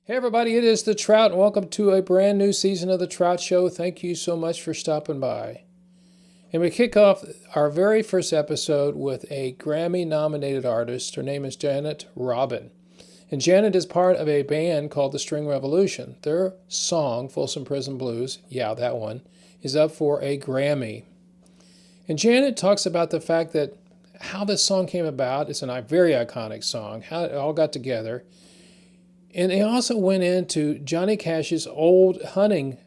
Hey everybody, it is the Trout, and welcome to a brand new season of the Trout Show. Thank you so much for stopping by. And we kick off our very first episode with a Grammy nominated artist. Her name is Janet Robin. And Janet is part of a band called the String Revolution. Their song, Folsom Prison Blues, yeah, that one, is up for a Grammy. And Janet talks about the fact that how this song came about. It's a very iconic song, how it all got together. And they also went into Johnny Cash's old hunting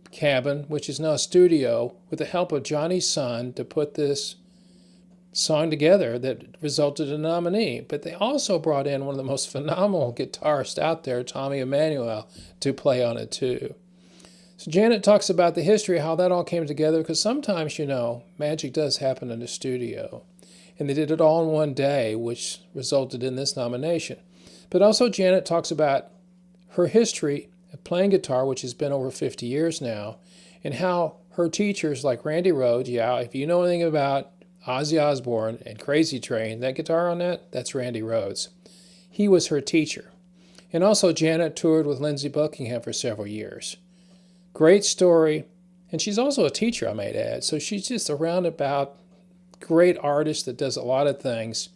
cabin, which is now a studio, with the help of Johnny's son to put this song together that resulted in a nominee. But they also brought in one of the most phenomenal guitarists out there, Tommy Emmanuel, to play on it too. So Janet talks about the history of how that all came together, because sometimes, magic does happen in the studio. And they did it all in one day, which resulted in this nomination. But also Janet talks about her history of playing guitar, which has been over 50 years now, and how her teachers like Randy Rhoads, if you know anything about Ozzy Osbourne and Crazy Train, that guitar on that's Randy Rhoads. He was her teacher. And also Janet toured with Lindsey Buckingham for several years. Great story. And she's also a teacher, I might add. So she's just a roundabout great artist that does a lot of things.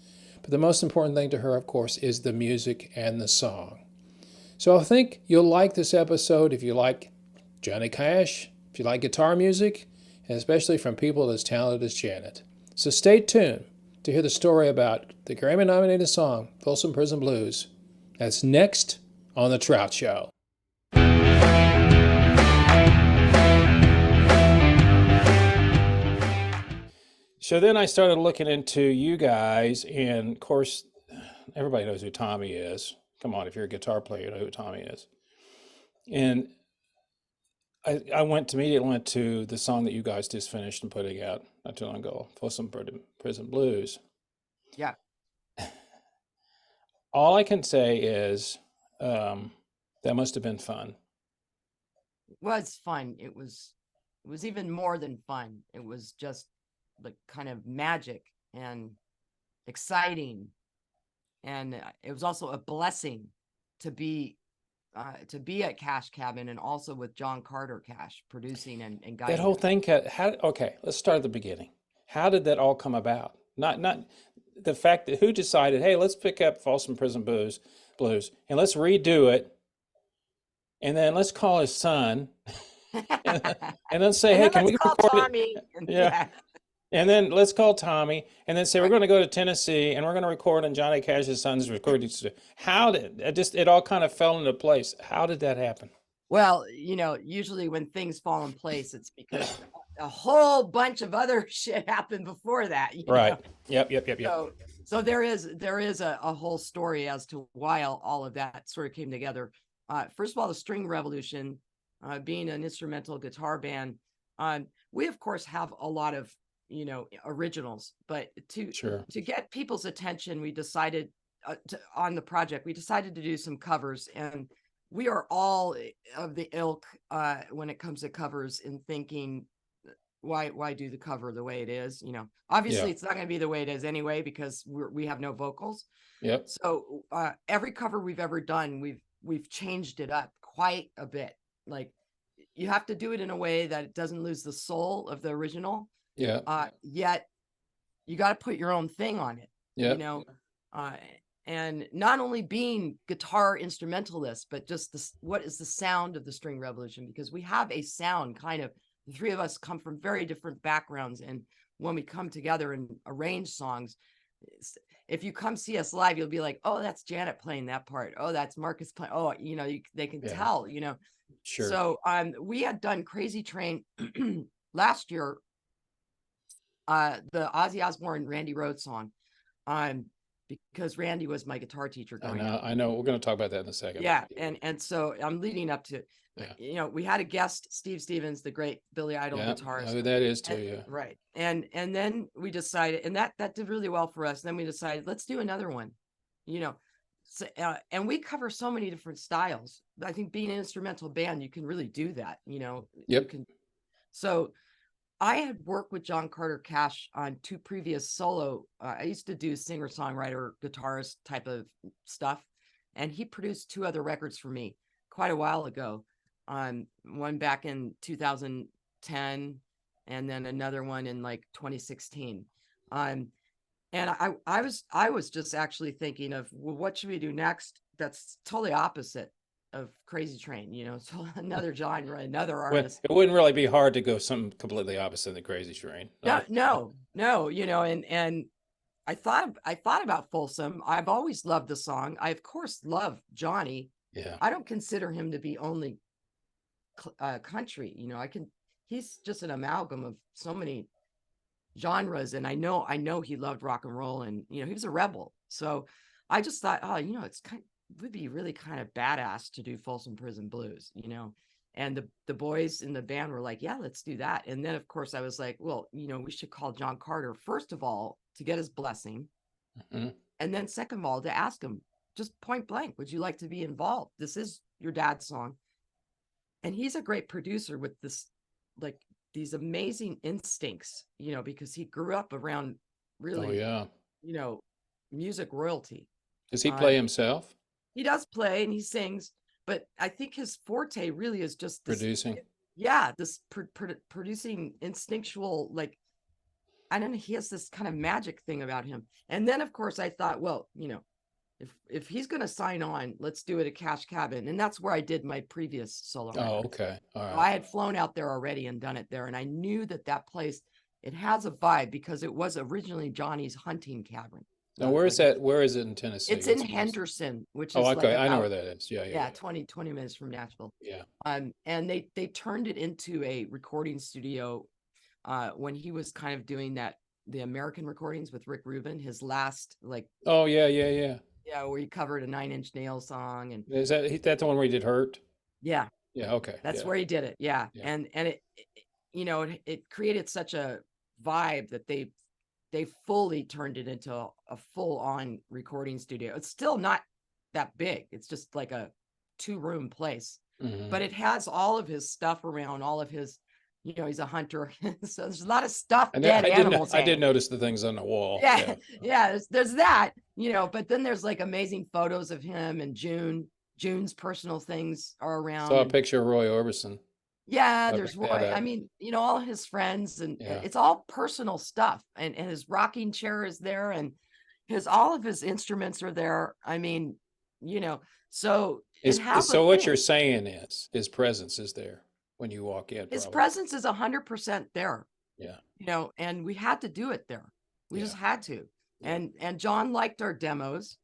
But the most important thing to her, of course, is the music and the song. So I think you'll like this episode if you like Johnny Cash, if you like guitar music, and especially from people as talented as Janet. So stay tuned to hear the story about the Grammy-nominated song, Folsom Prison Blues. That's next on The Trout Show. So then I started looking into you guys, and of course, everybody knows who Tommy is. Come on, if you're a guitar player, you know who Tommy is. And I immediately went to the song that you guys just finished and putting out not too long ago, Folsom Prison Blues. Yeah. All I can say is that must have been fun. It was fun. It was even more than fun. It was just like kind of magic and exciting. And it was also a blessing to be at Cash Cabin, and also with John Carter Cash producing and guiding. That whole thing, okay, let's start at the beginning. How did that all come about? Not the fact that who decided, hey, let's pick up Folsom Prison Blues and let's redo it, and then let's call his son, and then say, hey, can we call record Tommy? it? Yeah. And then let's call Tommy, and then say we're going to go to Tennessee, and we're going to record in Johnny Cash's son's recording studio. How did it all kind of fell into place? How did that happen? Well, usually when things fall in place, it's because a whole bunch of other shit happened before that. Right. Yep. So there is a whole story as to why all of that sort of came together. First of all, the String Revolution, being an instrumental guitar band, we of course have a lot of originals, but to get people's attention, we decided on the project, we decided to do some covers, and we are all of the ilk when it comes to covers, in thinking, why do the cover the way it is? Obviously it's not going to be the way it is anyway, because we have no vocals. Yep. So every cover we've ever done, we've changed it up quite a bit. Like, you have to do it in a way that it doesn't lose the soul of the original. Yeah. Yet you got to put your own thing on it. Yeah. And not only being guitar instrumentalists, but just what is the sound of the String Revolution? Because we have a sound, kind of, the three of us come from very different backgrounds, and when we come together and arrange songs, if you come see us live, you'll be like, oh, that's Janet playing that part. Oh, that's Marcus playing. Oh, they can tell. Sure. So we had done Crazy Train last year, the Ozzy Osbourne Randy Rhoads song, because Randy was my guitar teacher growing up. I know. We're going to talk about that in a second. Yeah, and so I'm leading up to, we had a guest, Steve Stevens, the great Billy Idol guitarist. Oh, that is too, yeah. Right, and then we decided, and that did really well for us. Then we decided, let's do another one, So, and we cover so many different styles. I think being an instrumental band, you can really do that. Yep. So I had worked with John Carter Cash on two previous solo. I used to do singer-songwriter, guitarist type of stuff, and he produced two other records for me. quite a while ago. One back in 2010, and then another one in like 2016. And I was just actually thinking of, well, what should we do next? That's totally opposite of Crazy Train, so another genre, another Well, artist. it wouldn't really be hard to go something completely opposite of the Crazy Train. No, and I thought about Folsom. I've always loved the song. I of course love Johnny. Yeah. I don't consider him to be only country. He's just an amalgam of so many genres, and I know he loved rock and roll, and he was a rebel. So I just thought, oh, would be really kind of badass to do Folsom Prison Blues, and the boys in the band were like, yeah, let's do that. And then of course I was like, well, we should call John Carter, first of all, to get his blessing, and then second of all, to ask him just point blank, would you like to be involved? This is your dad's song. And he's a great producer with this, like, these amazing instincts, because he grew up around really, music royalty. Does he play himself? He does play and he sings, but I think his forte really is just this, producing. Yeah, this producing instinctual, like, I don't know, he has this kind of magic thing about him. And then of course I thought, well, if he's going to sign on, let's do it at Cash Cabin. And that's where I did my previous solo record. Oh, okay. All right. So I had flown out there already and done it there. And I knew that place, it has a vibe because it was originally Johnny's hunting cabin. Now, where is that? Where is it in Tennessee? It's in Henderson, which is okay. like I know where that is. Yeah. 20 minutes from Nashville. Yeah. And they turned it into a recording studio when he was kind of doing the American recordings with Rick Rubin, his last, like. Oh, yeah. Yeah, where he covered a Nine Inch Nails song. And is that the one where he did Hurt? Yeah. Yeah. Okay. That's where he did it. Yeah. And it created such a vibe that they fully turned it into a full-on recording studio. It's still not that big. It's just like a 2-room place, but it has all of his stuff around, all of his, he's a hunter. So there's a lot of stuff. Animals. I did notice the things on the wall. Yeah. There's that, but then there's like amazing photos of him and June's personal things are around. Saw a picture of Roy Orbison. Yeah, there's Roy. I mean, all his friends, and it's all personal stuff. And his rocking chair is there, and all of his instruments are there. I mean, so what you're saying is his presence is there when you walk in. His presence is 100% there. Yeah. And we had to do it there. We just had to. And John liked our demos.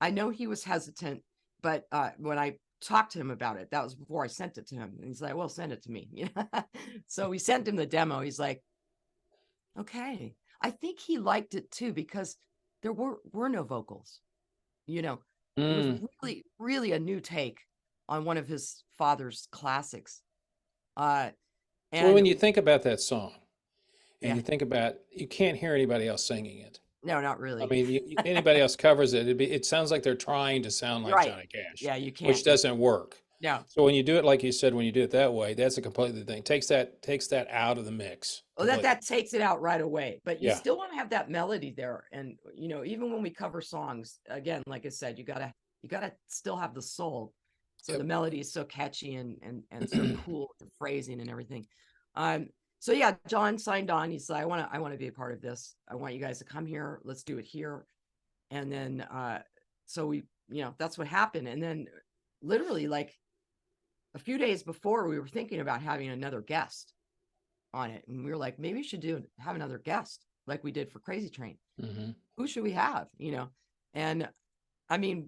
I know he was hesitant, but when I talked to him about it, that was before I sent it to him, and he's like, well, send it to me. So we sent him the demo. He's like, okay. I think he liked it too, because there were no vocals. It was really, really a new take on one of his father's classics. And when you think about that song, and you think about, you can't hear anybody else singing it. No, not really. I mean, anybody else covers it, it sounds like they're trying to sound like Johnny Cash. Yeah, you can't. Which doesn't work. No. So when you do it, like you said, when you do it that way, that's a completely thing. Takes that out of the mix. Well, that takes it out right away. But you still want to have that melody there. And even when we cover songs, again, like I said, you gotta still have the soul. So the melody is so catchy and so cool, the phrasing and everything. So yeah, John signed on. He said, I want to be a part of this. I want you guys to come here. Let's do it here. And then, so we, that's what happened. And then literally like a few days before, we were thinking about having another guest on it. And we were like, maybe we should have another guest like we did for Crazy Train. Who should we have? And I mean,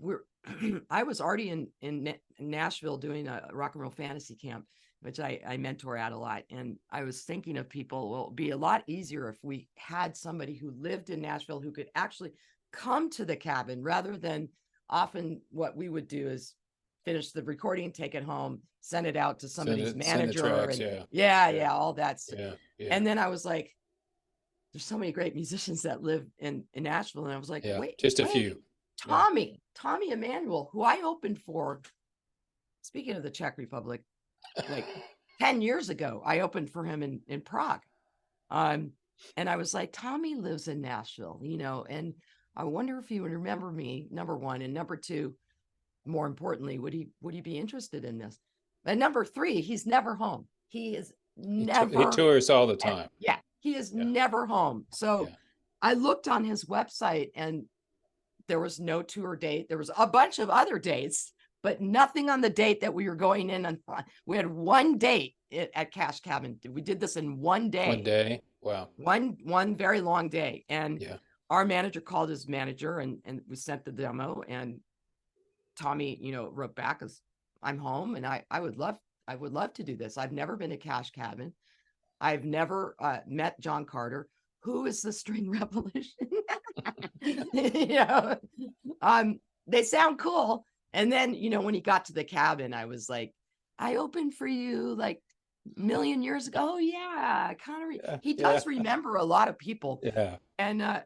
I was already in Nashville doing a rock and roll fantasy camp, which I mentor at a lot. And I was thinking of people, well, it'd be a lot easier if we had somebody who lived in Nashville who could actually come to the cabin, rather than often what we would do is finish the recording, take it home, send it out to somebody's manager. Tracks, all that stuff. Yeah. And then I was like, there's so many great musicians that live in Nashville. And I was like, wait, just a few. Tommy Emmanuel, who I opened for, speaking of the Czech Republic, like 10 years ago, I opened for him in Prague. And I was like, Tommy lives in Nashville, and I wonder if he would remember me, number one. And number two, more importantly, would he be interested in this? And number three, he's never home. He is He never, tours all the time. yeah, he is Yeah. never home. So Yeah. I looked on his website and there was no tour date. There was a bunch of other dates, but nothing on the date that we were going in on. We had one date at Cash Cabin. We did this in one day. One day. Wow. One very long day. And Yeah. our manager called his manager and we sent the demo, and Tommy, wrote back as, I'm home and I would love to do this. I've never been to Cash Cabin. I've never met John Carter. Who is the String Revolution? They sound cool. And then, when he got to the cabin, I was like, I opened for you like a million years ago. Oh yeah, kind of. He does remember a lot of people. Yeah. And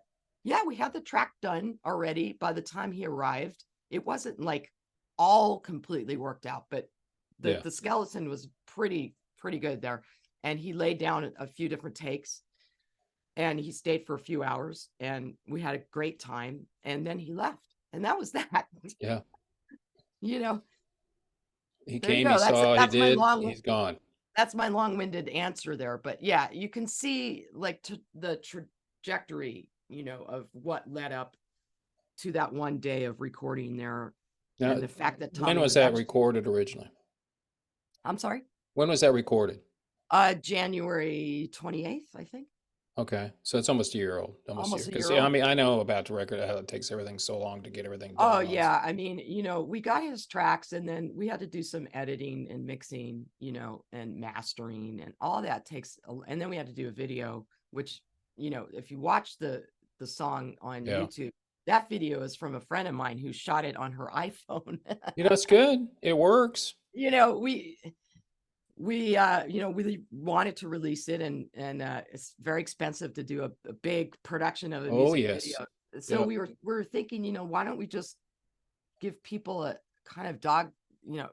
we had the track done already by the time he arrived. It wasn't like all completely worked out, but the skeleton was pretty good there. And he laid down a few different takes. And he stayed for a few hours and we had a great time. And then he left. And that was that. Yeah. He came, he saw, he did, he's gone. That's my long-winded answer there. But yeah, you can see like the trajectory, of what led up to that one day of recording there. Now, and the fact that when was that recorded originally? I'm sorry? When was that recorded? January 28th, I think. Okay, so it's almost a year old. Almost a year Because old. I mean, I know about the record, how it takes everything so long to get everything done. Oh yeah, I mean, we got his tracks and then we had to do some editing and mixing, and mastering, and all that takes. And then we had to do a video, which, if you watch the song on YouTube, that video is from a friend of mine who shot it on her iPhone. It's good. It works. We really wanted to release it, and it's very expensive to do a big production of a music video. So we were thinking, why don't we just give people a kind of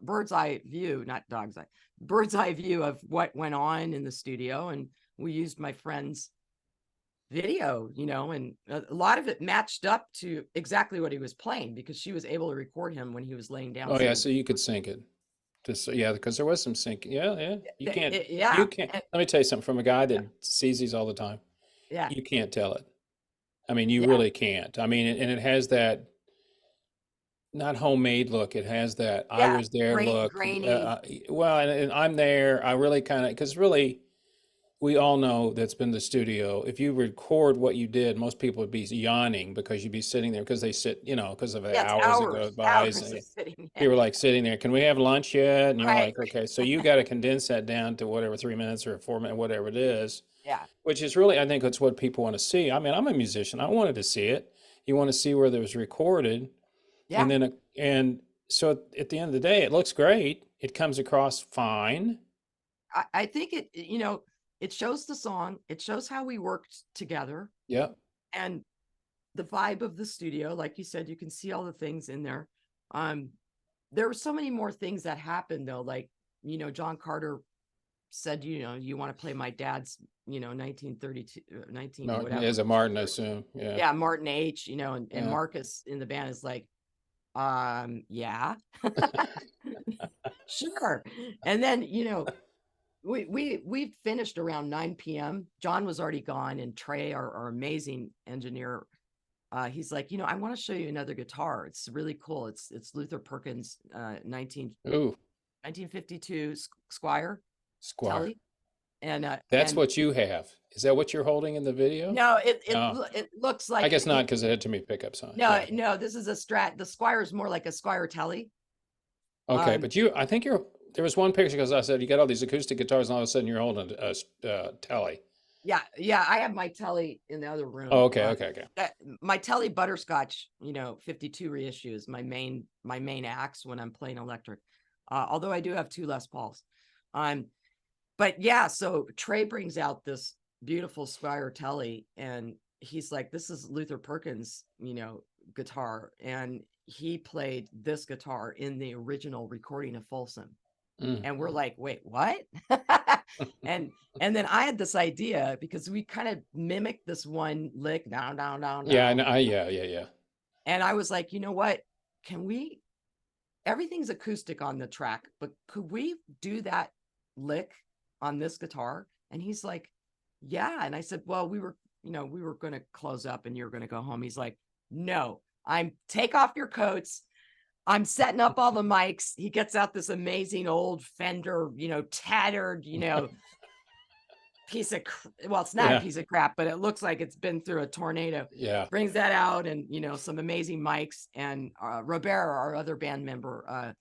bird's eye view, not dog's eye, bird's eye view of what went on in the studio. And we used my friend's video, and a lot of it matched up to exactly what he was playing because she was able to record him when he was laying down. Oh yeah, so you could sync it. Because there was some syncing. Yeah. You can't. Let me tell you something from a guy that sees these all the time. Yeah. You can't tell it. I mean, you really can't. I mean, and it has that not homemade look. It has that I was there look. Grainy. And I'm there. I really kind of, because really, we all know that's been the studio. If you record what you did, most people would be yawning because you'd be sitting there because they sit, because of the hours that go by. You were like sitting there. Can we have lunch yet? And you're like, okay, so you got to condense that down to whatever 3 minutes or 4 minutes, whatever it is. Yeah. Which is really, I think that's what people want to see. I mean, I'm a musician. I wanted to see it. You want to see where it was recorded. Yeah. And so at the end of the day, it looks great. It comes across fine. I think it, it shows the song. It shows how we worked together. Yeah. And the vibe of the studio, like you said, you can see all the things in there. There were so many more things that happened though. Like, John Carter said, you want to play my dad's, 1932, 19, whatever. As a Martin, I assume. Yeah. Yeah. Martin H, and Marcus in the band is like, yeah, sure. And then, we finished around 9 p.m. John was already gone, and Trey, our amazing engineer, he's like, I want to show you another guitar. It's really cool. It's Luther Perkins, 1952 Squire. Telly. And that's what you have. Is that what you're holding in the video? No, it looks like. I guess not, because it had too many pickups on. No, this is a Strat. The Squire is more like a Squire Telly. Okay, but I think there was one picture, because I said you got all these acoustic guitars, and all of a sudden you're holding a Telly. Yeah, I have my Telly in the other room. Oh, okay. My Telly Butterscotch, 52 reissue is my main axe when I'm playing electric. Although I do have 2 Les Pauls. But yeah, so Trey brings out this beautiful Squire Telly, and he's like, this is Luther Perkins, guitar. And he played this guitar in the original recording of Folsom. And we're like, wait, what? and then I had this idea, because we kind of mimicked this one lick, down. Yeah, I know. Yeah. And I was like, you know what? Can we everything's acoustic on the track, but could we do that lick on this guitar? And he's like, yeah. And I said, well, we were going to close up and you're going to go home. He's like, no, take off your coats. I'm setting up all the mics. He gets out this amazing old Fender, tattered, piece of, well, it's not a piece of crap, but it looks like it's been through a tornado. Yeah. Brings that out and, some amazing mics. And Robert, our other band member,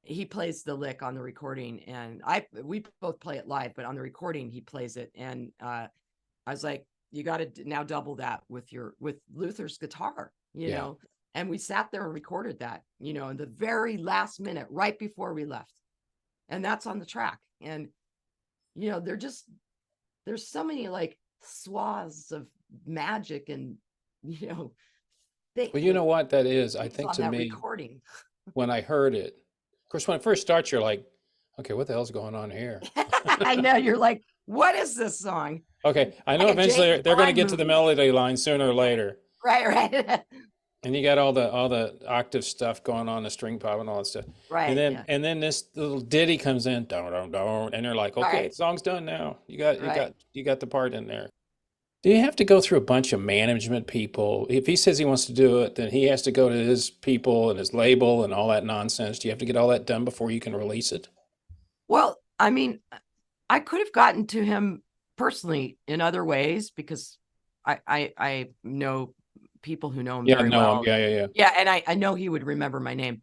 he plays the lick on the recording, and we both play it live, but on the recording, he plays it. And I was like, you got to now double that with Luther's guitar, know? And we sat there and recorded that, in the very last minute, right before we left. And that's on the track. And, there's so many like swaths of magic and, well, you know what that is? I think to me, recording. When I heard it, of course, when it first starts, you're like, okay, what the hell's going on here? I know, you're like, what is this song? Okay, I know eventually they're going to get to the melody line sooner or later. Right. And you got all the octave stuff going on, the string pop and all that stuff. Right. And then this little ditty comes in, don't, and they're like, okay, the song's done now. You got the part in there. Do you have to go through a bunch of management people? If he says he wants to do it, then he has to go to his people and his label and all that nonsense. Do you have to get all that done before you can release it? Well, I mean, I could have gotten to him personally in other ways because I know people who know him very well. Yeah, and I know he would remember my name.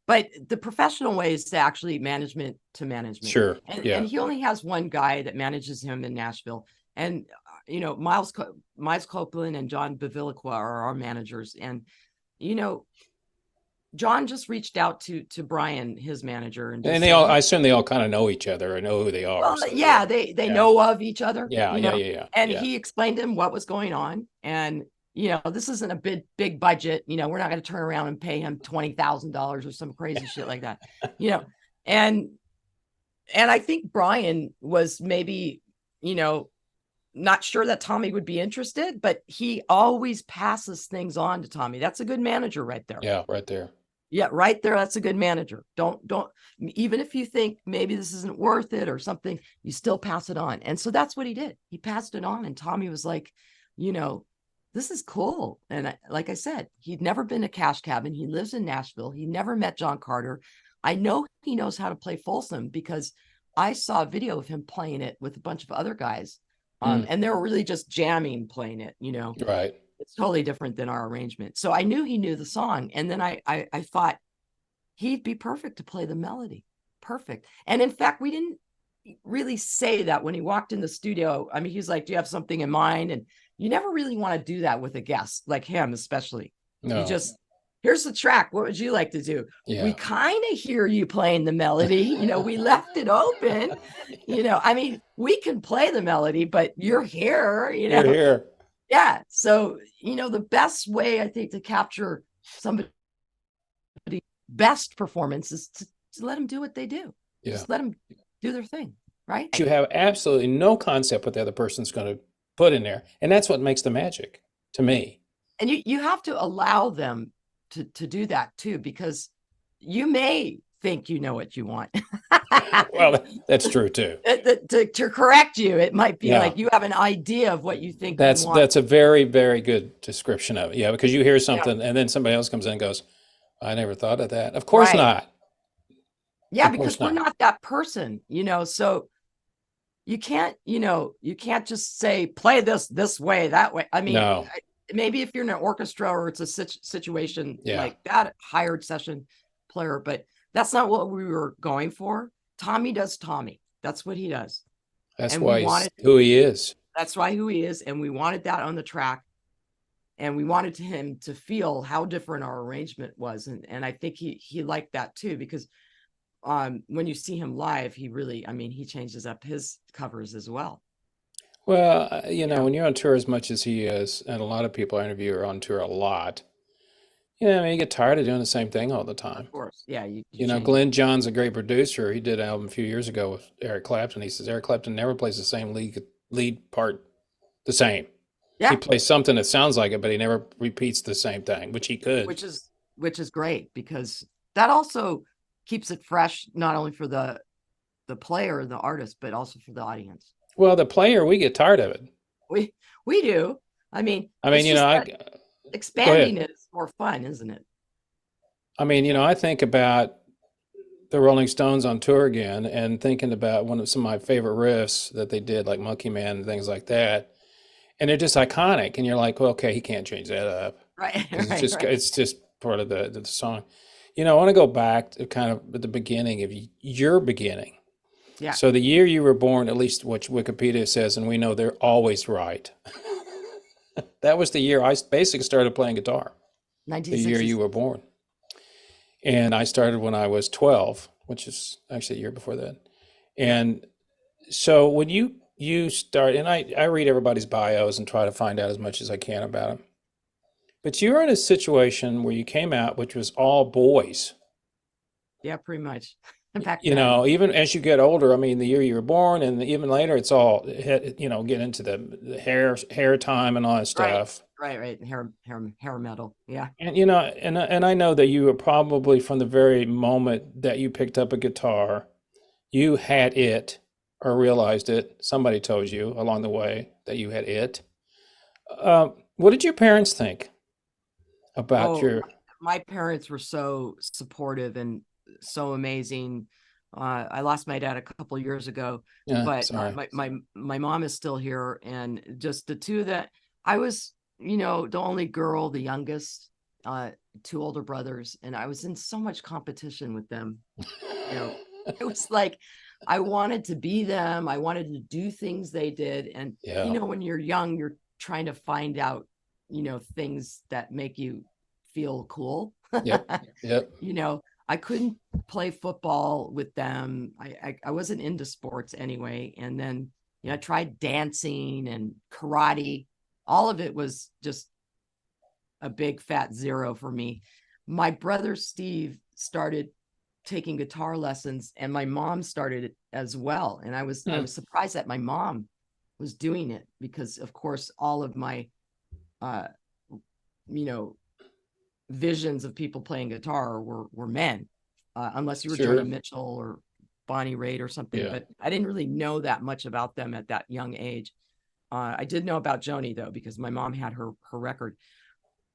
But the professional way is to actually management to management. Sure. And he only has one guy that manages him in Nashville. And Miles Copeland and John Bevilacqua are our managers. And John just reached out to Brian, his manager, and they all, I assume they all kind of know each other or know who they are. Well, so they know of each other. Yeah. And he explained to him what was going on. And this isn't a big budget. We're not going to turn around and pay him $20,000 or some crazy shit like that. And I think Brian was maybe, not sure that Tommy would be interested, but he always passes things on to Tommy. That's a good manager right there. Yeah, right there. Yeah, right there. That's a good manager. Don't, even if you think maybe this isn't worth it or something, you still pass it on. And so that's what he did. He passed it on. And Tommy was like, this is cool. And like I said, he'd never been to Cash Cabin. He lives in Nashville. He never met John Carter. I know he knows how to play Folsom because I saw a video of him playing it with a bunch of other guys. And they were really just jamming, playing it, Right. It's totally different than our arrangement. So I knew he knew the song. And then I thought he'd be perfect to play the melody. Perfect. And in fact, we didn't really say that when he walked in the studio. I mean, he's like, do you have something in mind? And you never really want to do that with a guest like him, especially. No. You just, here's the track. What would you like to do? Yeah. We kind of hear you playing the melody. We left it open. I mean, we can play the melody, but you're here. You're here. Yeah. So, the best way I think to capture somebody's best performance is to let them do what they do. Yeah. Just let them do their thing. Right. You have absolutely no concept what the other person's going to put in there. And that's what makes the magic to me. And you have to allow them to do that too, because you may think you know what you want. Well, that's true too. To correct you, it might be like you have an idea of what you think you want. That's a very, very good description of it. Yeah, because you hear something and then somebody else comes in and goes, I never thought of that. Of course not. Yeah, because we're not that person, so you can't just say, play this way, that way. I mean, no. Maybe if you're in an orchestra or it's a situation like that, hired session player, but that's not what we were going for. Tommy does Tommy. That's what he does. That's why he's who he is. That's why who he is. And we wanted that on the track. And we wanted him to feel how different our arrangement was. And I think he liked that too, because when you see him live, he really, he changes up his covers as well. Well, when you're on tour as much as he is, and a lot of people I interview are on tour a lot, you get tired of doing the same thing all the time. Of course. Yeah. Glenn John's a great producer. He did an album a few years ago with Eric Clapton. He says Eric Clapton never plays the same lead part the same. Yeah. He plays something that sounds like it, but he never repeats the same thing, which he could. Which is great because that also keeps it fresh, not only for the player, the artist, but also for the audience. Well, the player, we get tired of it. We do. I mean, you know, go expanding ahead. it is more fun, isn't it? I think about the Rolling Stones on tour again and thinking about some of my favorite riffs that they did, like Monkey Man and things like that. And they're just iconic. And you're like, well, okay, he can't change that up. Right. Because Right. it's just part of the song. I want to go back to kind of at the beginning of your beginning. Yeah. So the year you were born, at least what Wikipedia says, and we know they're always right. That was the year I basically started playing guitar. The year you were born. And I started when I was 12, which is actually a year before that. And so when you start, and I read everybody's bios and try to find out as much as I can about them. But you're in a situation where you came out, which was all boys. Yeah, pretty much. In fact, even as you get older, the year you were born and even later, it's all, get into the hair time and all that stuff. Right. Hair metal. Yeah. And, and I know that you were probably from the very moment that you picked up a guitar, you had it or realized it. Somebody told you along the way that you had it. What did your parents think about my parents were so supportive and so amazing. I lost my dad a couple of years ago, but my mom is still here, and just the two that I was, the only girl, the youngest, two older brothers, and I was in so much competition with them. It was like I wanted to be them. I wanted to do things they did, and when you're young, you're trying to find out, things that make you feel cool. Yep. I couldn't play football with them. I wasn't into sports anyway. And then, I tried dancing and karate. All of it was just a big fat zero for me. My brother, Steve, started taking guitar lessons, and my mom started it as well. And I was surprised that my mom was doing it because, of course, all of my, visions of people playing guitar were men, unless you were Joni Mitchell or Bonnie Raitt or something. Yeah. But I didn't really know that much about them at that young age. I did know about Joni though, because my mom had her record.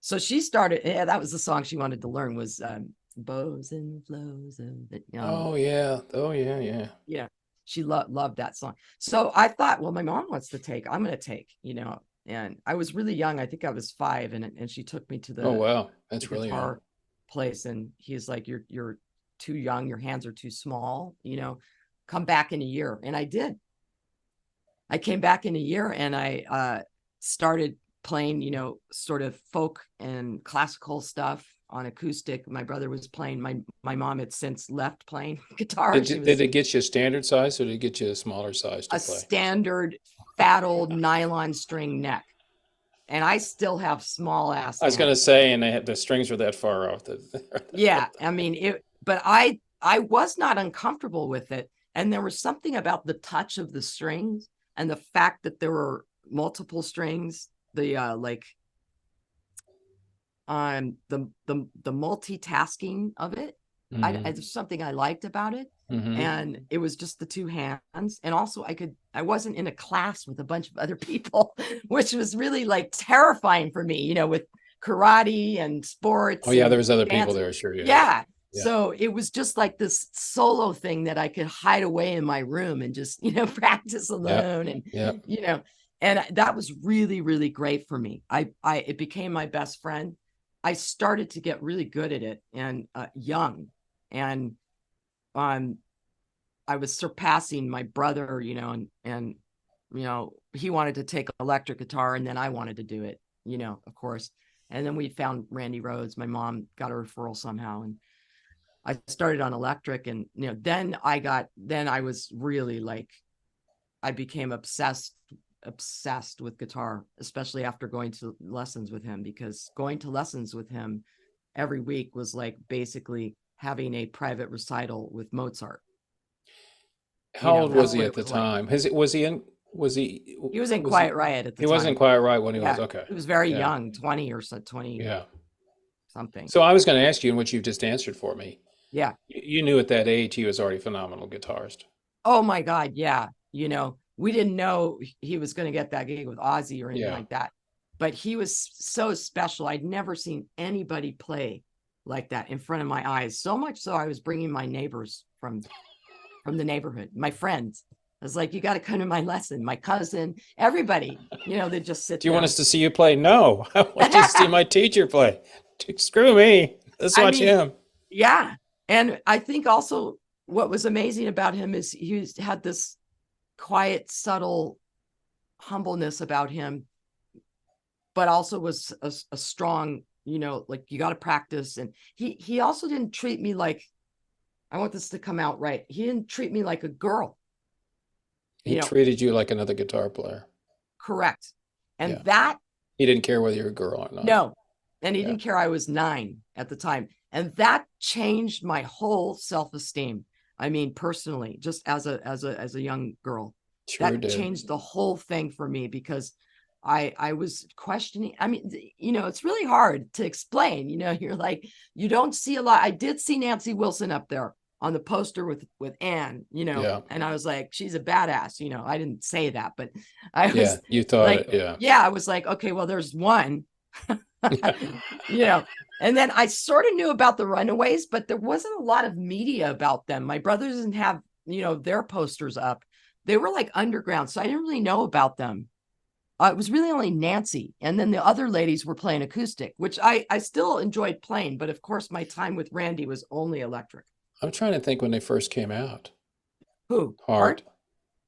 So she started. Yeah, that was the song she wanted to learn was "Bows and Flows of." Oh yeah. Yeah, she loved that song. So I thought, well, my mom wants to take. I'm going to take. And I was really young. I think I was 5, and she took me to the that's really guitar place, and he's like, "You're too young. Your hands are too small. Come back in a year." And I did. I came back in a year, and I started playing, sort of folk and classical stuff on acoustic. My brother was playing. My mom had since left playing guitar. Did it get you a standard size, or did it get you a smaller size to play? A standard fat old nylon string neck. And I still have small ass. I was going to say, and the strings were that far off. Yeah. But I was not uncomfortable with it. And there was something about the touch of the strings and the fact that there were multiple strings, the multitasking of it. Mm-hmm. There's something I liked about it. Mm-hmm. And it was just the two hands. And also I wasn't in a class with a bunch of other people, which was really like terrifying for me, with karate and sports. Oh yeah. There was other people there. Sure. Yeah. So it was just like this solo thing that I could hide away in my room and just, practice alone. And, and that was really, really great for me. It became my best friend. I started to get really good at it and young, and I was surpassing my brother, and he wanted to take electric guitar, and then I wanted to do it, of course. And then we found Randy Rhoads. My mom got a referral somehow, and I started on electric, and then I was really like, I became obsessed with guitar, especially after going to lessons with him, because going to lessons with him every week was like basically having a private recital with Mozart. How old was he at the time? He was in Quiet Riot at the time. He wasn't Quiet Riot when he was, okay. He was very young, 20 or so, 20 yeah, something. So I was going to ask you, in which you've just answered for me, Yeah. You knew at that age he was already a phenomenal guitarist. Oh my God. Yeah. We didn't know he was going to get that gig with Ozzy or anything Yeah. like that, but he was so special. I'd never seen anybody play like that in front of my eyes. So much so I was bringing my neighbors from the neighborhood, my friends. I was like, you got to come to my lesson. My cousin, everybody, they just sit Do you want there. us to see you play? No, I want you to see my teacher play. Screw me. Let's I watch mean, him. yeah. And I think also what was amazing about him is he had this quiet, subtle humbleness about him, but also was a strong, like you got to practice. And he also didn't treat me like, I want this to come out right. He didn't treat me like a girl. He treated you like another guitar player. Correct. And Yeah. that, He didn't care whether you're a girl or not. no. And he Yeah. didn't care I was 9 at the time. And that changed my whole self-esteem. I mean, personally, just as a young girl, Sure that did. changed the whole thing for me, because I was questioning. I mean, it's really hard to explain. You're like, you don't see a lot. I did see Nancy Wilson up there on the poster with Anne, Yeah. and I was like, she's a badass. I didn't say that, but I was Yeah, you thought like, it. Yeah. I was like, okay, well, there's one. And then I sort of knew about the Runaways, but there wasn't a lot of media about them. My brothers didn't have, their posters up. They were like underground, so I didn't really know about them. It was really only Nancy, and then the other ladies were playing acoustic, which I still enjoyed playing, but of course my time with Randy was only electric. I'm trying to think when they first came out. Who? Heart.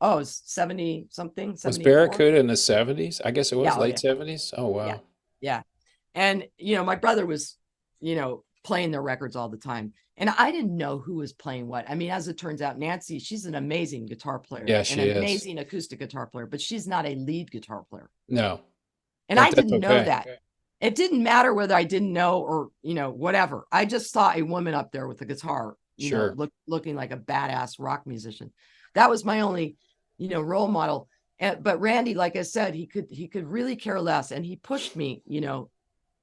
Oh, it was 70 something. Was 74? Barracuda in the 70s? I guess it was Yeah, late 70s. Oh, wow. Yeah. And, my brother was, playing their records all the time. And I didn't know who was playing what. I mean, as it turns out, Nancy, she's an amazing guitar player. Yeah, she is. An amazing acoustic guitar player, but she's not a lead guitar player. No. And I didn't know that. It didn't matter whether I didn't know or, whatever. I just saw a woman up there with a guitar, looking like a badass rock musician. That was my only, role model. But Randy, like I said, he could really care less. And he pushed me,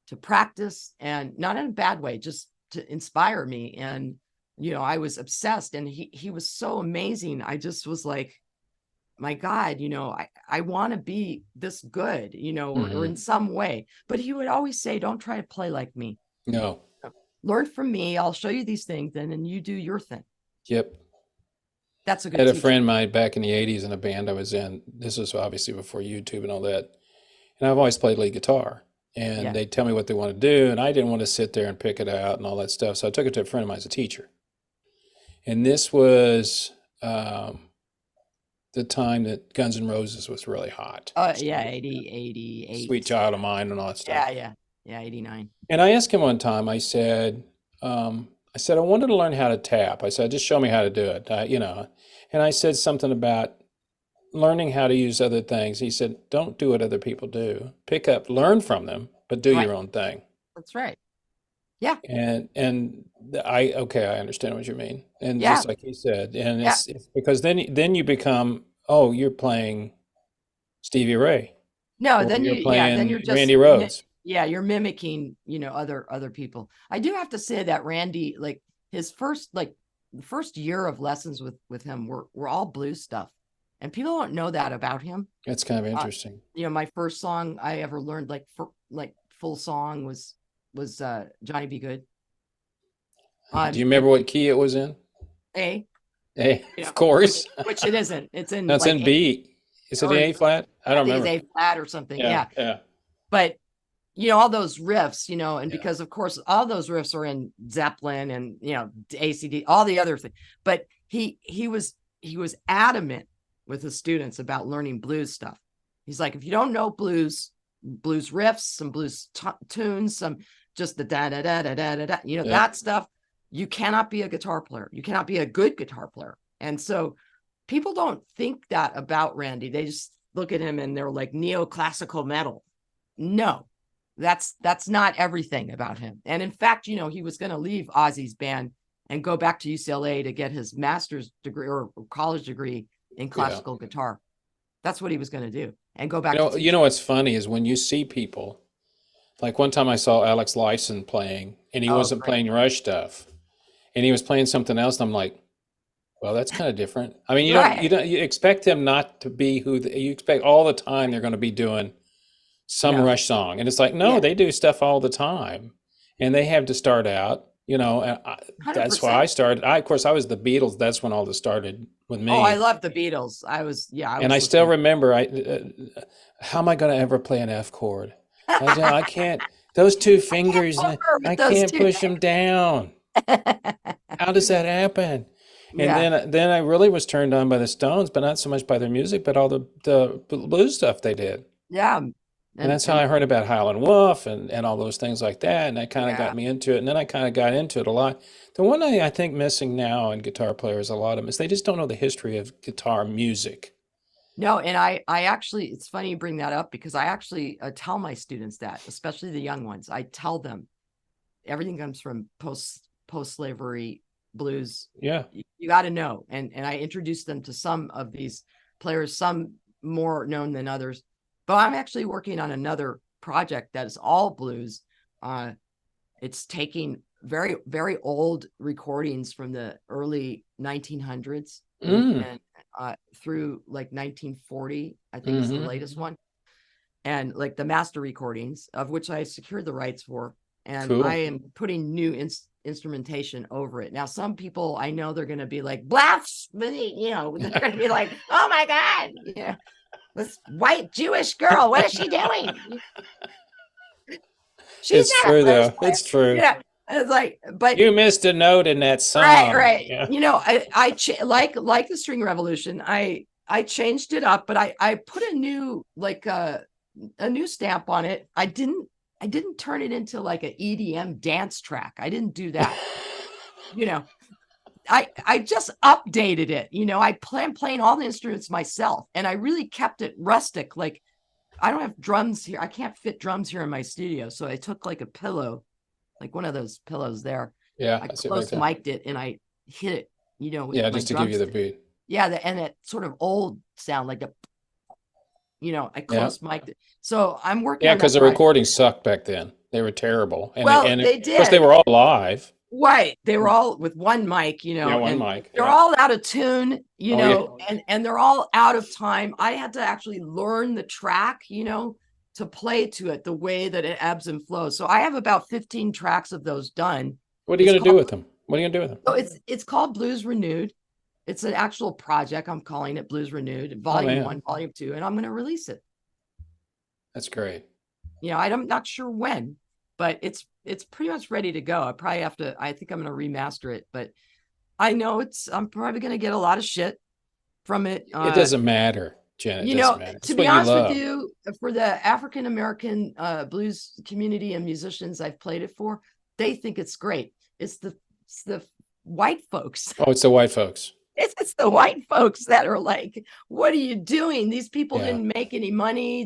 to practice, and not in a bad way, just to inspire me. And, I was obsessed, and he was so amazing. I just was like, my God, I want to be this good, or in some way. But he would always say, don't try to play like me. No. Learn from me. I'll show you these things, and you do your thing. Yep. That's a good I had a teacher. friend of mine back in the 80s in a band I was in. This was obviously before YouTube and all that. And I've always played lead guitar. And they'd tell me what they want to do. And I didn't want to sit there and pick it out and all that stuff. So I took it to a friend of mine as a teacher. And this was the time that Guns N' Roses was really hot. Yeah, 88. Sweet Child of Mine and all that stuff. Yeah, 89. And I asked him one time, I said, I wanted to learn how to tap. I said, just show me how to do it, And I said something about learning how to use other things. He said, don't do what other people do. Pick up, learn from them, but do your own thing. That's right. Yeah. And I understand what you mean. And just like he said, and it's because then you become, you're playing Stevie Ray. No, then you're then playing you're just Randy Rhoads. You're mimicking, other people. I do have to say that Randy, like his first, the first year of lessons with him were all blues stuff. And people don't know that about him. That's kind of interesting. My first song I ever learned, full song, was Johnny Be Good. Do you remember what key it was in? A. Of course. Which it isn't. It's in. That's in B. Is it A flat? I don't remember. It's A flat or something. Yeah. But all those riffs, and because of course all those riffs are in Zeppelin and ACD, all the other things. But he was adamant with his students about learning blues stuff. He's like, if you don't know blues riffs, some blues tunes, some just the da da da da da da, that stuff, you cannot be a guitar player. You cannot be a good guitar player. And so people don't think that about Randy. They just look at him and they're like neoclassical metal. No, that's not everything about him. And in fact, he was going to leave Ozzy's band and go back to UCLA to get his master's degree or college degree in classical guitar. That's what he was going to do, and go back. What's funny is when you see people, like one time I saw Alex Lifeson playing, and he wasn't playing Rush stuff, and he was playing something else, and I'm like, well, that's kind of different. I mean, Right. you expect them not to be you expect all the time they're going to be doing some No. Rush song, and it's like, no, Yeah. they do stuff all the time, and they have to start out, and that's why I 100%. started. Of course, I was the Beatles. That's when all this started with Oh, I me, love the Beatles. I and I was still listening. remember. How am I going to ever play an F chord? I can't. Those two fingers, Over I with those can't two push them down. How does that happen? And Yeah. then I really was turned on by the Stones, but not so much by their music, but all the blues stuff they did. Yeah. And that's how I heard about Howlin' Wolf and all those things like that. And that kind of Yeah. got me into it. And then I kind of got into it a lot. The one I think missing now in guitar players, a lot of them, is they just don't know the history of guitar music. No, and I actually, it's funny you bring that up because I actually tell my students that, especially the young ones. I tell them everything comes from post-slavery blues. Yeah. You got to know. And I introduce them to some of these players, some more known than others. But I'm actually working on another project that is all blues. It's taking very, very old recordings from the early 1900s and through like 1940, I think is the latest one. And like the master recordings, of which I secured the rights for. And Cool. I am putting new instrumentation over it. Now, some people I know they're going to be like, blasphemy, they're going to be like, oh my God, this white Jewish girl, what is she doing? She's It's not true, a blues though. player. It's true. Yeah. It's like, but You missed a note in that song. right. Yeah. Like the string revolution, I changed it up, but I put a new a new stamp on it. I didn't turn it into like an EDM dance track. I didn't do that. I just updated it. I playing all the instruments myself, and I really kept it rustic. Like I don't have drums here. I can't fit drums here in my studio, so I took like a pillow, like one of those pillows there. Yeah. I I see it close right there. mic'd it and I hit it, with Yeah. my Just to give you the drumstick. beat. Yeah, and that sort of old sound, like I Yeah. close mic'd it. So I'm working Yeah. on Because that the project. recordings sucked back then. They were terrible. Well, And they of course, they did. were all live. Right. They were all with one mic, Yeah. One and mic. they're Yeah. all out of tune, Oh, yeah. and they're all out of time. I had to actually learn the track, to play to it the way that it ebbs and flows. So I have about 15 tracks of those done. What are you going to do with them? What are you going to do with them? So it's called Blues Renewed. It's an actual project. I'm calling it Blues Renewed, Oh, Volume man. 1, Volume 2, and I'm going to release it. That's great. I'm not sure when, but it's pretty much ready to go. I think I'm going to remaster it, but I know I'm probably going to get a lot of shit from it. It doesn't matter, Jen. It doesn't matter. To It's be what you honest with love. you, for the African American blues community and musicians I've played it for, they think it's great. It's the white folks. Oh, it's the white folks. It's the white folks that are like, what are you doing? These people Yeah. didn't make any money,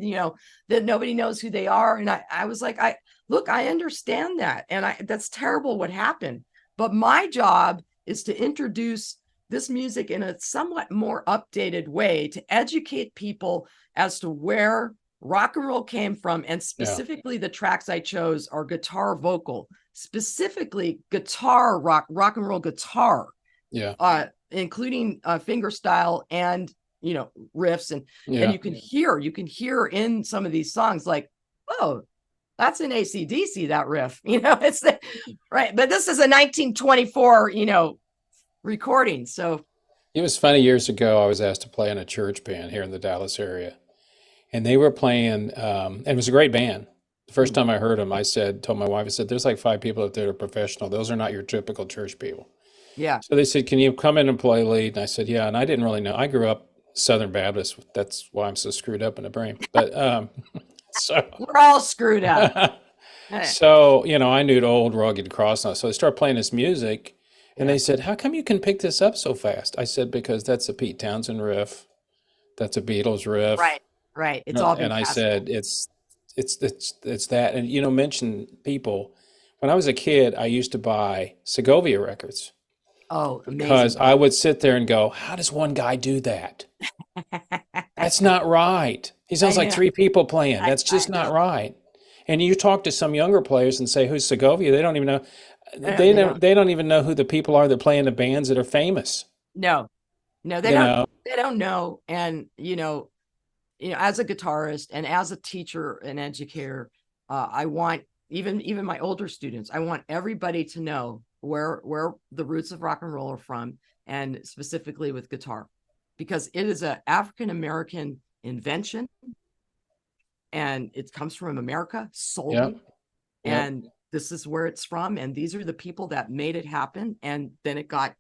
that nobody knows who they are. And I was like, I understand that. And that's terrible what happened. But my job is to introduce this music in a somewhat more updated way to educate people as to where rock and roll came from. And specifically the tracks I chose are guitar vocal, specifically guitar rock and roll guitar. Yeah. Including finger style and riffs, and you can hear in some of these songs like, oh, that's an AC/DC, that riff, it's right. But this is a 1924 recording. So it was funny, years ago I was asked to play in a church band here in the Dallas area, and they were playing and it was a great band. The first time I heard them, told my wife, I said, there's like 5 people up there that are professional. Those are not your typical church people. Yeah. So they said, can you come in and play lead? And I said, yeah. And I didn't really know. I grew up Southern Baptist. That's why I'm so screwed up in the brain. But so we're all screwed up. So, I knew the old rugged cross notes. So I started playing this music, and they said, how come you can pick this up so fast? I said, because that's a Pete Townsend riff. That's a Beatles riff. Right. It's all been and I passed. said, it's that. And, mention people. When I was a kid, I used to buy Segovia records. Oh, amazing. Because I would sit there and go, how does one guy do that? That's not right. He sounds like 3 people playing. That's just not right. And you talk to some younger players and say, who's Segovia? They don't even know. They don't even know who the people are that play in the bands that are famous. No, no, You know, they don't know. And, as a guitarist and as a teacher and educator, I want even my older students, I want everybody to know where the roots of rock and roll are from, and specifically with guitar, because it is an African American invention, and it comes from America solely. Yep. And this is where it's from, and these are the people that made it happen. And then it got,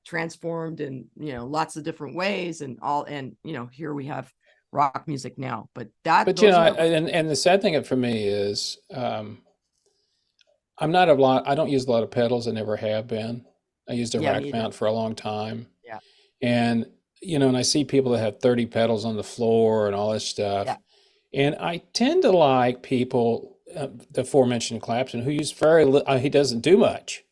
transformed in, lots of different ways, and here we have rock music now. But and the sad thing for me is, I don't use a lot of pedals. I never have been. I used a rack mount for a long time. Yeah. And, and I see people that have 30 pedals on the floor and all this stuff. Yeah. And I tend to like people, the aforementioned Clapton, who use he doesn't do much.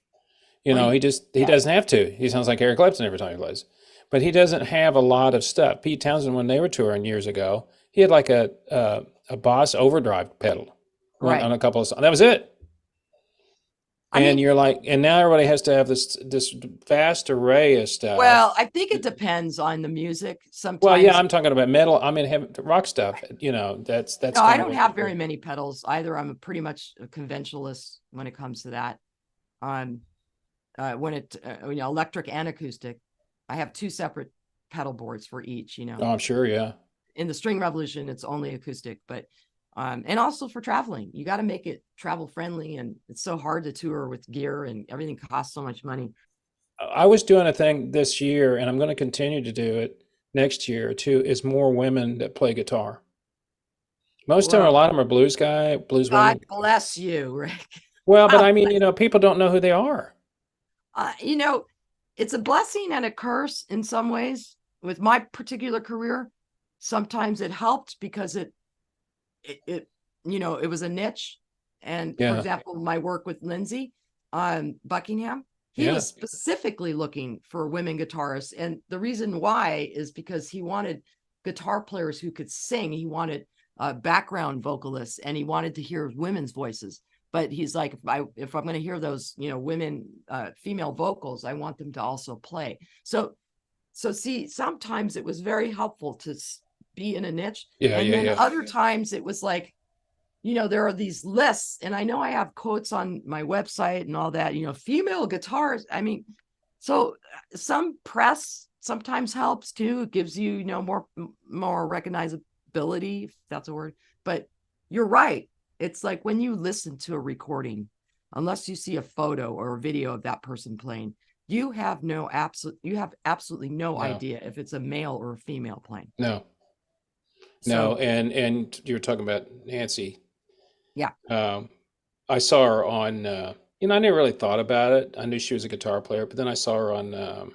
He doesn't have to. He sounds like Eric Clapton every time he plays. But he doesn't have a lot of stuff. Pete Townsend, when they were touring years ago, he had like a Boss overdrive pedal on a couple of songs. That was it. You're like, and now everybody has to have this vast array of stuff. Well, I think it depends on the music. Sometimes. Well, yeah, I'm talking about metal. I mean, rock stuff. That's. No, I don't have very many pedals either. I'm pretty much a conventionalist when it comes to that. When electric and acoustic, I have two separate pedal boards for each. Oh, I'm sure. Yeah. In the String Revolution, it's only acoustic, but. And also for traveling, you got to make it travel friendly, and it's so hard to tour with gear, and everything costs so much money. I was doing a thing this year, and I'm going to continue to do it next year too, is more women that play guitar. Most of them, a lot of them are blues women. God bless you, Rick. Well, but I mean, people don't know who they are. It's a blessing and a curse in some ways. With my particular career, sometimes it helped because it was a niche. And for example, my work with Lindsey on Buckingham, he was specifically looking for women guitarists. And the reason why is because he wanted guitar players who could sing. He wanted background vocalists, and he wanted to hear women's voices. But he's like, if I'm going to hear those, women, female vocals, I want them to also play. So see, sometimes it was very helpful to be in a niche. Other times it was like, there are these lists, and I know I have quotes on my website and all that, female guitars. I mean, so some press sometimes helps too. It gives you, more recognizability, if that's a word. But you're right. It's like when you listen to a recording, unless you see a photo or a video of that person playing, you have absolutely no idea if it's a male or a female playing. No. No, and you were talking about Nancy. Yeah. I saw her on, I never really thought about it. I knew she was a guitar player, but then I saw her on,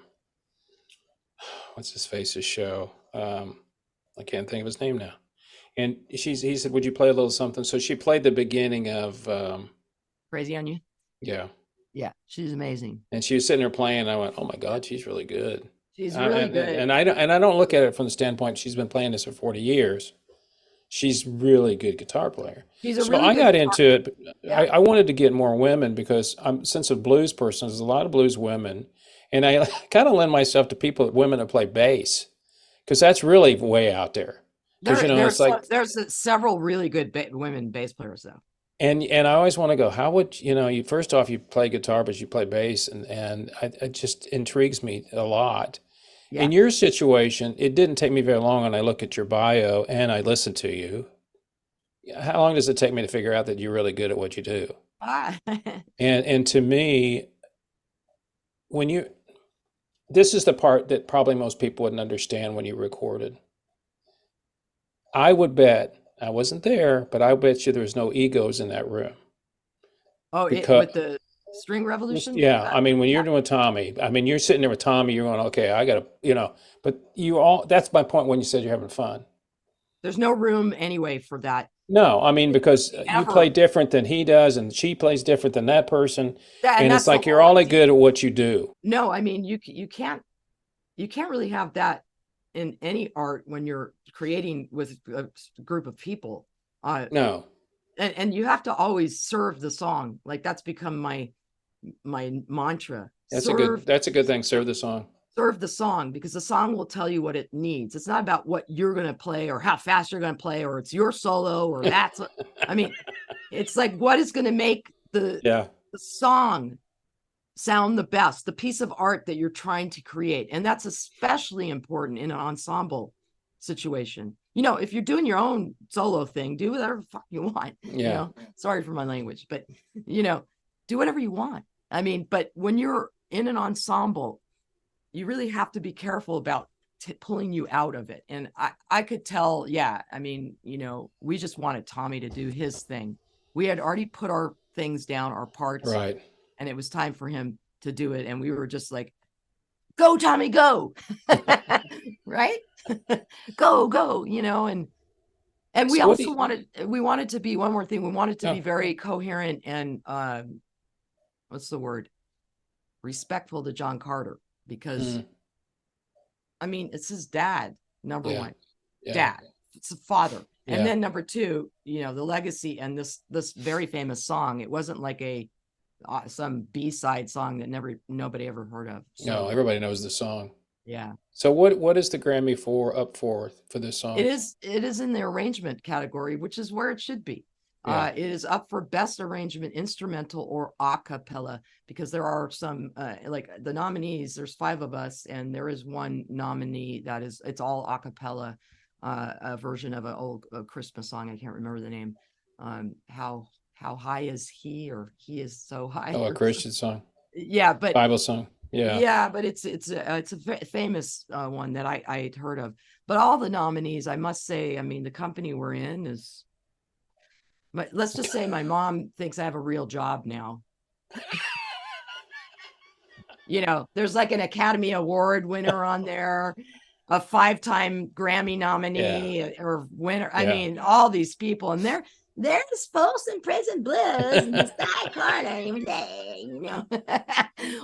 what's his face's show? I can't think of his name now. And he said, would you play a little something? So she played the beginning of Crazy on You. Yeah. Yeah, she's amazing. And she was sitting there playing, and I went, oh my God, she's really good. She's really good. And I don't look at it from the standpoint she's been playing this for 40 years. She's really good guitar player. I got into it. Yeah. I wanted to get more women because since a blues person, there's a lot of blues women, and I kind of lend myself to women that play bass, because that's really way out there. There's several really good women bass players though. And I always want to go, how would you first off, you play guitar, but you play bass, and it just intrigues me a lot. Yeah. In your situation, it didn't take me very long, and I look at your bio and I listen to you. How long does it take me to figure out that you're really good at what you do? And to me, this is the part that probably most people wouldn't understand when you recorded. I would bet, I wasn't there, but I bet you there's no egos in that room. Oh, with the String Revolution? Yeah. I mean, when you're doing Tommy, you're sitting there with Tommy, you're going, okay, I got to, but that's my point when you said you're having fun. There's no room anyway for that. No, because you play different than he does, and she plays different than that person. And it's like you're all good at what you do. No, you can't really have that in any art when you're creating with a group of people. No. and you have to always serve the song. Like that's become my mantra. That's a good thing. Serve the song. Serve the song, because the song will tell you what it needs. It's not about what you're going to play or how fast you're going to play, or it's your solo, or that's I mean, it's like what is going to make the song sound the best, the piece of art that you're trying to create. And that's especially important in an ensemble situation. You know, if you're doing your own solo thing, do whatever the fuck you want. Yeah. You know, sorry for my language, but you know, do whatever you want. I mean, but when you're in an ensemble, you really have to be careful about pulling you out of it. And I could tell, I mean, you know, we just wanted Tommy to do his thing. We had already put our things down, our parts. Right. And it was time for him to do it. And we were just like, go, Tommy, go. Right? Go, you know, and we So also wanted to be, one more thing, we wanted to be very coherent and what's the word? Respectful to John Carter, because I mean, it's his dad, number one. Dad. It's a father. And then number two, you know, the legacy and this very famous song. It wasn't like some B-side song that nobody ever heard of. So, no, everybody knows the song. Yeah. So what is the Grammy up for this song? It is in the arrangement category, which is where it should be. It is up for best arrangement, instrumental or a cappella, because there are some like the nominees, there's 5 of us, and there is one nominee it's all a cappella, a version of an old Christmas song. I can't remember the name. How high is he, or he is so high. Oh, a Christian song. Yeah, but Bible song. Yeah. Yeah, but it's a famous one that I had heard of. But all the nominees, I must say, I mean, the company we're in is, but let's just say my mom thinks I have a real job now. You know, there's like an Academy Award winner on there, a 5-time Grammy nominee or winner. I mean, all these people, and there's Folsom Prison Blues in the side corner, you know.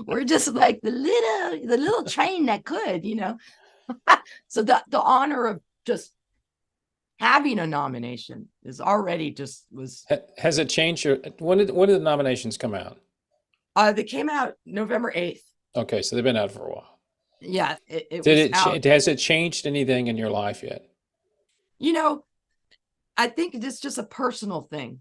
We're just like the little train that could, you know. So the honor of just having a nomination is already was. Has it changed when did the nominations come out? They came out November 8th. Okay, so they've been out for a while. Yeah, has it changed anything in your life yet? You know, I think it's just a personal thing.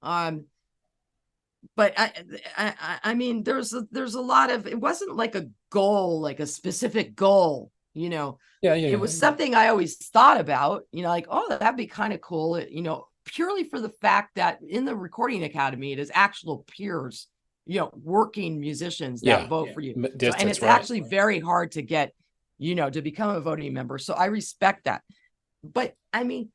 But I mean, there's a lot of, it wasn't like a goal, like a specific goal, you know. It was something I always thought about, you know, like, oh, that'd be kind of cool, you know, purely for the fact that in the Recording Academy, it is actual peers, you know, working musicians that vote for you. And it's actually very hard to get, you know, to become a voting member. So I respect that. But I mean,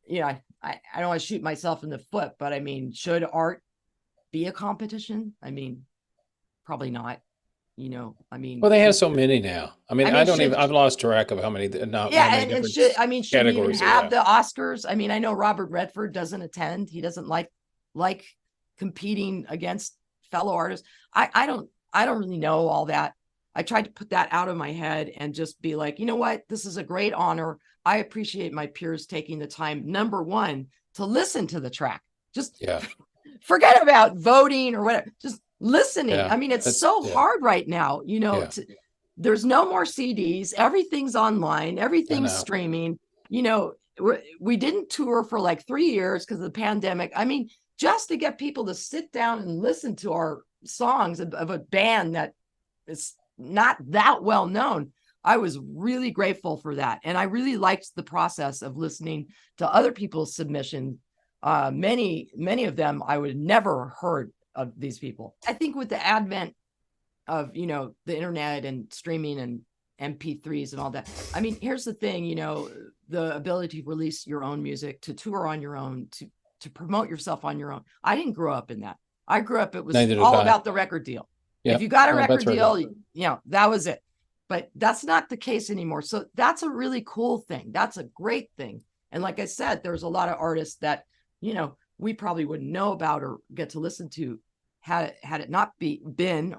you know, I don't want to shoot myself in the foot, but I mean, should art be a competition? I mean, probably not. You know, I mean, well, they have so many now. I mean, I've lost track of how many. Should we even have the Oscars? I mean, I know Robert Redford doesn't attend. He doesn't like competing against fellow artists. I don't really know all that. I tried to put that out of my head and just be like, you know what? This is a great honor. I appreciate my peers taking the time, number one, to listen to the track. Just forget about voting or whatever. Just listening. I mean, it's so hard right now, you know. There's no more CDs. Everything's online. Everything's streaming. You know, we didn't tour for like 3 years because of the pandemic. I mean, just to get people to sit down and listen to our songs of a band that is not that well known, I was really grateful for that. And I really liked the process of listening to other people's submissions. Many of them I would never heard of these people. I think with the advent of, you know, the internet and streaming and MP3s and all that. I mean, here's the thing, you know, the ability to release your own music, to tour on your own, to promote yourself on your own. I didn't grow up in that. I grew up, it was all about the record deal. If you got a record deal, you know, that was it. But that's not the case anymore. So that's a really cool thing. That's a great thing. And like I said, there's a lot of artists that, you know, we probably wouldn't know about or get to listen to had it not been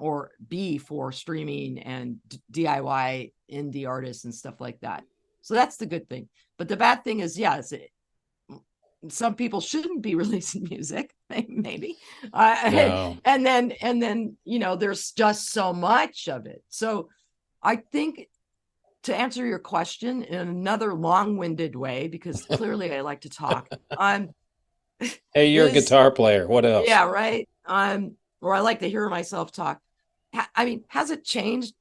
for streaming and DIY indie artists and stuff like that. So that's the good thing. But the bad thing is, some people shouldn't be releasing music, maybe. No. And then, you know, there's just so much of it. So I think, to answer your question in another long-winded way, because clearly I like to talk, Hey, you're a guitar player. What else? yeah, right. Or I like to hear myself talk. I mean, has it changed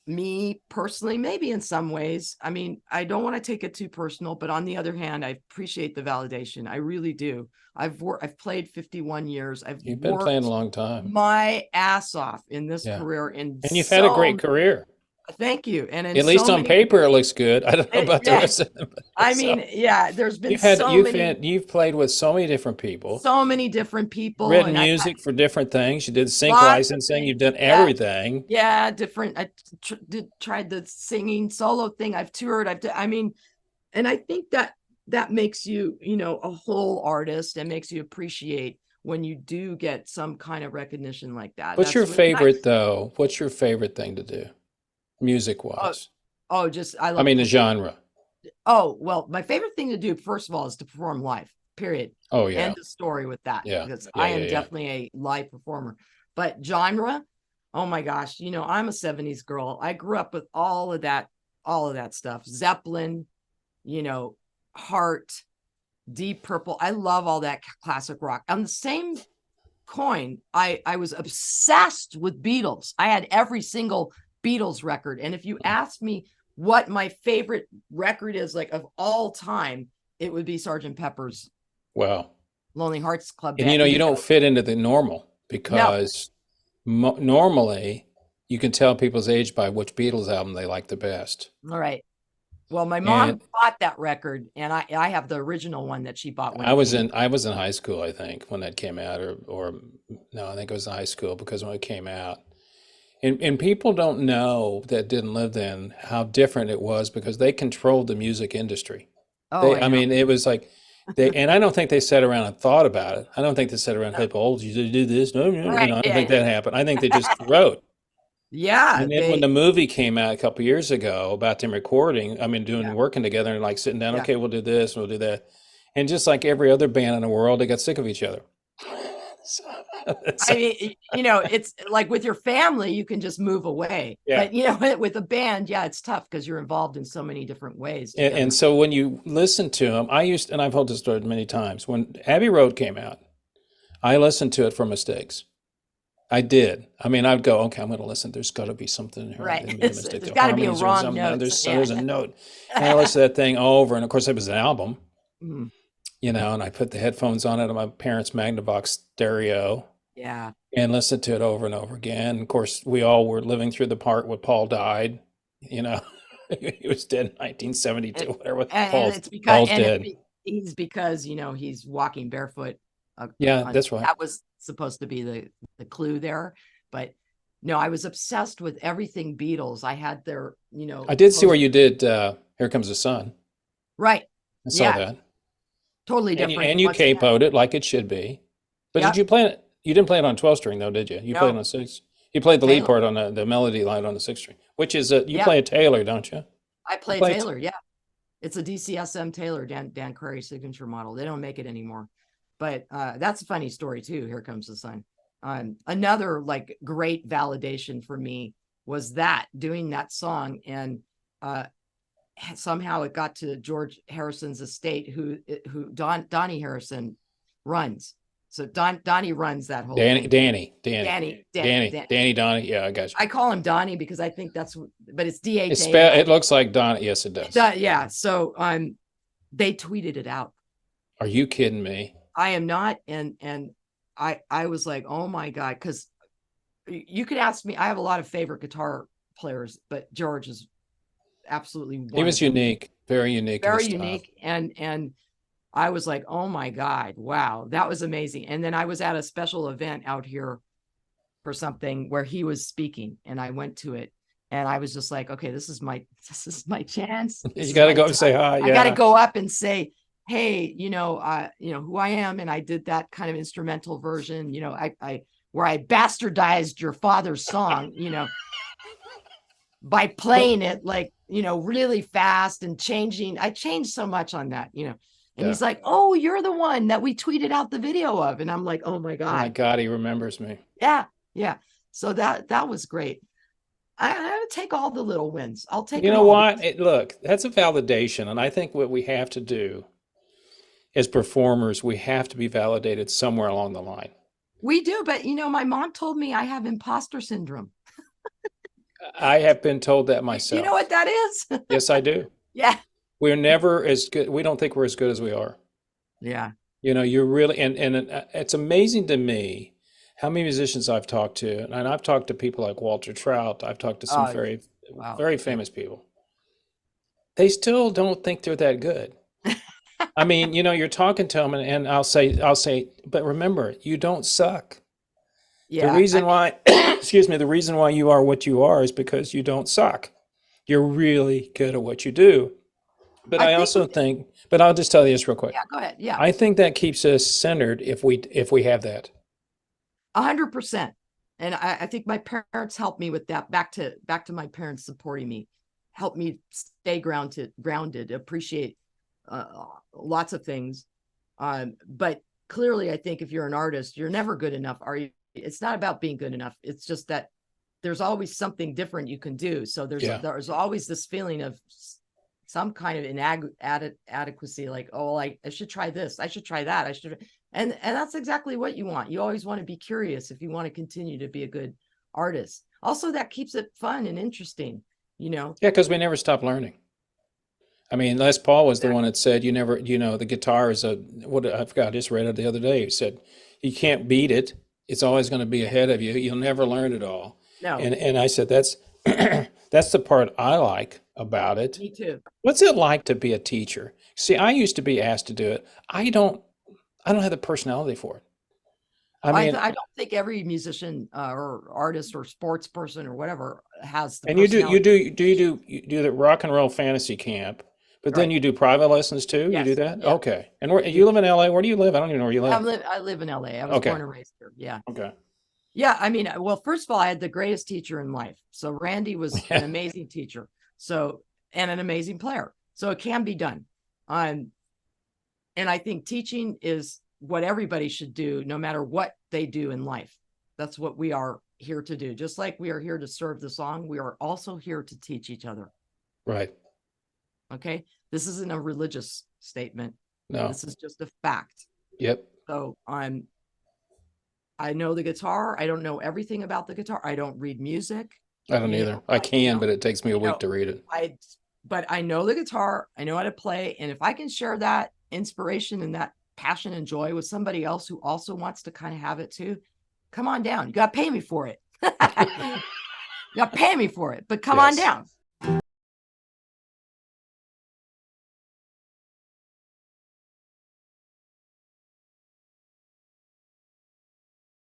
me personally? Maybe in some ways. I mean, I don't want to take it too personal, but on the other hand, I appreciate the validation. I really do. I've played 51 years. You've been playing a long time. My ass off in this Yeah. career, And you've had a great career. Thank you. And in at least on paper, it looks good. I don't know about the rest of them. I mean, yeah, there's been you've played with so many different people, written music for different things. You did sync licensing. You've done everything. Yeah, different. I tried the singing solo thing. I've toured. I mean, and I think that makes you, you know, a whole artist, and makes you appreciate when you do get some kind of recognition like that. What's your favorite though? What's your favorite thing to do, music wise? I mean, the genre. Oh, well, my favorite thing to do, first of all, is to perform live, period. Oh, yeah. End of story with that. Yeah. Because I am definitely a live performer. But genre, oh my gosh, you know, I'm a 70s girl. I grew up with all of that stuff. Zeppelin, you know, Heart, Deep Purple. I love all that classic rock. On the same coin, I was obsessed with Beatles. I had every single Beatles record. And if you asked me what my favorite record is, like, of all time, it would be Sgt. Pepper's Lonely Hearts Club Band. And you know, you don't fit into the normal, because normally you can tell people's age by which Beatles album they like the best. All right. Well, my mom bought that record, and I have the original one that she bought when I was in high school, I think, when that came out, or no, I think it was in high school, because when it came out. And people don't know, that didn't live then, how different it was, because they controlled the music industry. I mean, it was like and I don't think they sat around and thought about it. I don't think they sat around and oh, you do this. No, you know, I don't think that happened. I think they just wrote. Yeah. And then when the movie came out a couple of years ago about them recording, I mean, working together and like sitting down, okay, we'll do this, we'll do that. And just like every other band in the world, they got sick of each other. I mean, you know, it's like with your family, you can just move away. Yeah. But, you know, with a band, it's tough, because you're involved in so many different ways. And so when you listen to them, and I've told this story many times, when Abbey Road came out, I listened to it for mistakes. I did. I mean, I'd go, okay, I'm going to listen. There's got to be something here. Right. There's got to be a wrong note. There's a note. And I listened to that thing over, and of course it was an album. You know, and I put the headphones on it on my parents' Magnavox stereo. Yeah. And listened to it over and over again. Of course, we all were living through the part when Paul died. You know, he was dead in 1972, whatever. Paul's dead. He's because, you know, he's walking barefoot. That's right. That was supposed to be the clue there. But no, I was obsessed with everything Beatles. I had their, you know. I did see where you did Here Comes the Sun. Right. I saw that. Totally different. And you capoed it like it should be. But did you play it? You didn't play it on 12 string though, did you? You played it on 6. You played the lead part on the melody line on the 6 string, which is you play a Taylor, don't you? I play Taylor, It's a DCSM Taylor, Dan Curry signature model. They don't make it anymore. But that's a funny story too. Here Comes the Sun. Another like great validation for me was doing that song, and somehow it got to George Harrison's estate, who Donnie Harrison runs. So Donnie runs that whole Danny. Donnie. Yeah, I got you. I call him Donnie because I think but it's DH. It looks like Donnie. Yes, it does. Yeah. So they tweeted it out. Are you kidding me? I am not. And I was like, oh my God, because you could ask me. I have a lot of favorite guitar players, but George is absolutely wonderful. He was unique, very unique. Very unique. And I was like, oh my God, wow, that was amazing. And then I was at a special event out here for something where he was speaking, and I went to it, and I was just like, okay, this is my chance. You got to go and say hi. I got to go up and say, hey, you know who I am. And I did that kind of instrumental version, where I bastardized your father's song, by playing it like, really fast and changing. I changed so much on that, And he's like, oh, you're the one that we tweeted out the video of. And I'm like, oh my God. Oh my God, he remembers me. Yeah. Yeah. So that was great. I would take all the little wins. I'll take You them know all. what? Look, that's a validation. And I think what we have to do as performers, we have to be validated somewhere along the line. We do. But, my mom told me I have imposter syndrome. I have been told that myself. You know what that is? Yes, I do. Yeah. We're never as good. We don't think we're as good as we are. Yeah. You're really, and it's amazing to me how many musicians I've talked to, and I've talked to people like Walter Trout. I've talked to some very famous people. They still don't think they're that good. I mean, you're talking to them, and I'll say, but remember, you don't suck. Yeah. The reason why, excuse me, the reason why you are what you are is because you don't suck. You're really good at what you do. But I also think, but I'll just tell you this real quick. Yeah, go ahead. Yeah. I think that keeps us centered if we have that. 100%. And I think my parents helped me with that. Back to my parents supporting me, helped me stay grounded, appreciate lots of things. But clearly, I think if you're an artist, you're never good enough. Are you? It's not about being good enough. It's just that there's always something different you can do. So there's always this feeling of some kind of inadequacy, like, oh, I should try this, I should try that, and that's exactly what you want. You always want to be curious if you want to continue to be a good artist. Also, that keeps it fun and interesting, Yeah, because we never stop learning. I mean, Les Paul was the one that said, the guitar is what I forgot, I just read it the other day. He said, you can't beat it. It's always going to be ahead of you. You'll never learn it all. No. And I said, that's the part I like about it. Me too. What's it like to be a teacher? See, I used to be asked to do it. I don't have the personality for it. I don't think every musician or artist or sports person or whatever has the and you do the rock and roll fantasy camp, but then you do private lessons too. Yes. You do that? Yeah. Okay. And you live in LA? Where do you live? I don't even know where you live. I live in LA. I was born and raised here. Yeah. Okay. Yeah, I mean, well, first of all, I had the greatest teacher in life. So Randy was an amazing teacher. So, and an amazing player. So it can be done. And I think teaching is what everybody should do, no matter what they do in life. That's what we are here to do. Just like we are here to serve the song, we are also here to teach each other. Right. Okay. This isn't a religious statement. No. This is just a fact. Yep. So I know the guitar. I don't know everything about the guitar. I don't read music. I don't either. I can, but it takes me a week to read it. But I know the guitar. I know how to play. And if I can share that inspiration and that passion and joy with somebody else who also wants to kind of have it too, come on down. You got to pay me for it. You got to pay me for it, but come on down.